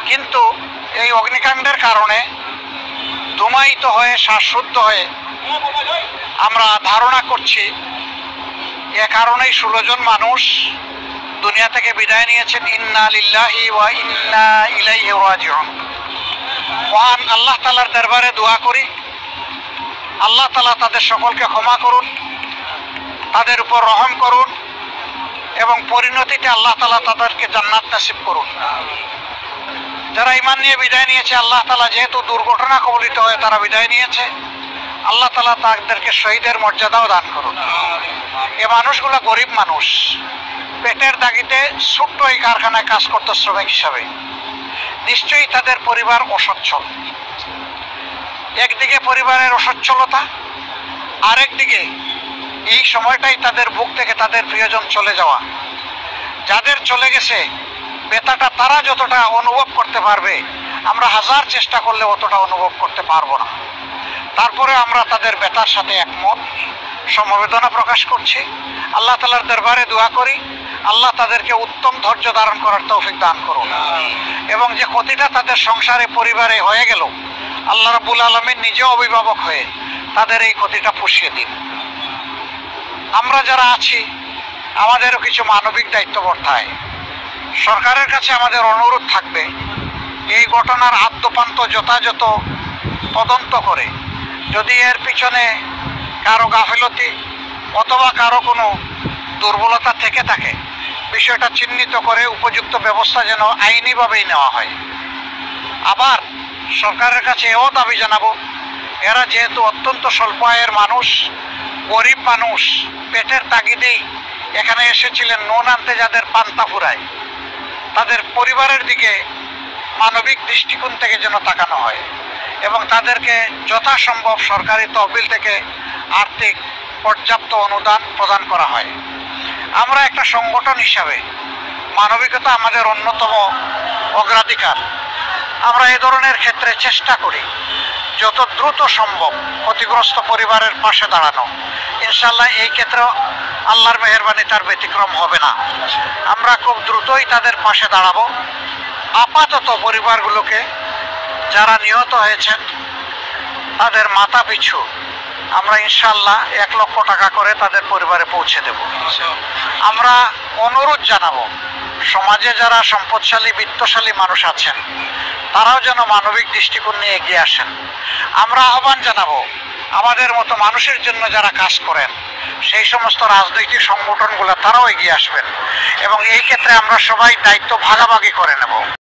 কিন্তু এই অগ্নিকাণ্ডের কারণে ধূমায়িত হয়ে শ্বাসরুদ্ধ হয়ে আমরা ধারণা করছি এ কারণেই 16 জন মানুষ দুনিয়া থেকে বিদায় নিয়েছেন। ইন্না লিল্লাহি ওয়া ইন্না ইলাইহি রাজিউন। মহান আল্লাহ তাআলার দরবারে দোয়া করি আল্লাহ তাআলা তাদের সকলকে ক্ষমা করুন, তাদের উপর রহম করুন এবং পরিণতিতে আল্লাহ তাআলা তাদেরকে জান্নাত নসিব করুন। যারা ঈমান নিয়ে বিদায় নিয়েছে আল্লাহ তাআলা যেহেতু দুর্ঘটনা কবলিত হয়ে তারা বিদায় নিয়েছে, আল্লাহ তাআলা তাদেরকে শহীদের মর্যাদাও দান করুন। এ মানুষগুলো গরিব মানুষ, পেটের দাগিতে ছোট্ট এই কারখানায় কাজ করত শ্রমিক হিসাবে। নিশ্চয়ই তাদের পরিবার অসচ্ছল। একদিকে পরিবারের অসচ্ছলতা, আরেকদিকে এই সময়টাই তাদের বুক থেকে তাদের প্রিয়জন চলে যাওয়া। যাদের চলে গেছে ব্যথাটা তারা যতটা অনুভব করতে পারবে আমরা হাজার চেষ্টা করলে অতটা অনুভব করতে পারবো না। তারপরে আমরা তাদের ব্যথার সাথে একমত, সমবেদনা প্রকাশ করছি। আল্লাহ তাআলার দরবারে দোয়া করি আল্লাহ তাদেরকে উত্তম ধৈর্য ধারণ করার তৌফিক দান করুন এবং যে ক্ষতিটা তাদের সংসারে পরিবারে হয়ে গেল আল্লাহ রাব্বুল আলামিন নিজে অভিভাবক হয়ে তাদের এই ক্ষতিটা পুষিয়ে দিন। আমরা যারা আছি আমাদেরও কিছু মানবিক দায়িত্ব বর্তায়। সরকারের কাছে আমাদের অনুরোধ থাকবে এই ঘটনার আদ্যপান্ত যথাযথ তদন্ত করে যদি এর পিছনে কারো গাফিলতি অথবা কারো কোনো দুর্বলতা থেকে থাকে বিষয়টা চিহ্নিত করে উপযুক্ত ব্যবস্থা যেন আইনিভাবেই নেওয়া হয়। আবার সরকারের কাছে এও দাবি জানাবো এরা যেহেতু অত্যন্ত স্বল্প আয়ের মানুষ, গরিব মানুষ, পেটের তাগিদেই এখানে এসেছিলেন নুন আনতে, যাদের পান্তা ফুরায় তাদের পরিবারের দিকে মানবিক দৃষ্টিকোণ থেকে যেন তাকানো হয় এবং তাদেরকে যথাসম্ভব সরকারি তহবিল থেকে আর্থিক পর্যাপ্ত অনুদান প্রদান করা হয়। আমরা একটা সংগঠন হিসাবে মানবিকতা আমাদের অন্যতম অগ্রাধিকার। আমরা এ ধরনের ক্ষেত্রে চেষ্টা করি যত দ্রুত সম্ভব ক্ষতিগ্রস্ত পরিবারের পাশে দাঁড়ানো। ইনশাআল্লাহ এই ক্ষেত্রেও আল্লাহর মেহেরবানি তার ব্যতিক্রম হবে না। আমরা খুব দ্রুতই তাদের পাশে দাঁড়াবো। আপাতত পরিবারগুলোকে যারা নিহত হয়েছেন তাদের মাথা পিছু আমরা ইনশাআল্লাহ 1 লক্ষ টাকা করে তাদের পরিবারে পৌঁছে দেব। আমরা অনুরোধ জানাবো সমাজে যারা সম্পদশালী বিত্তশালী মানুষ আছেন তারাও যেন মানবিক দৃষ্টিকোণ নিয়ে এগিয়ে আসেন। আমরা আহ্বান জানাবো আমাদের মতো মানুষের জন্য যারা কাজ করেন সেই সমস্ত রাজনৈতিক সংগঠনগুলো তারাও এগিয়ে আসবেন এবং এই ক্ষেত্রে আমরা সবাই দায়িত্ব ভাগাভাগি করে নেব।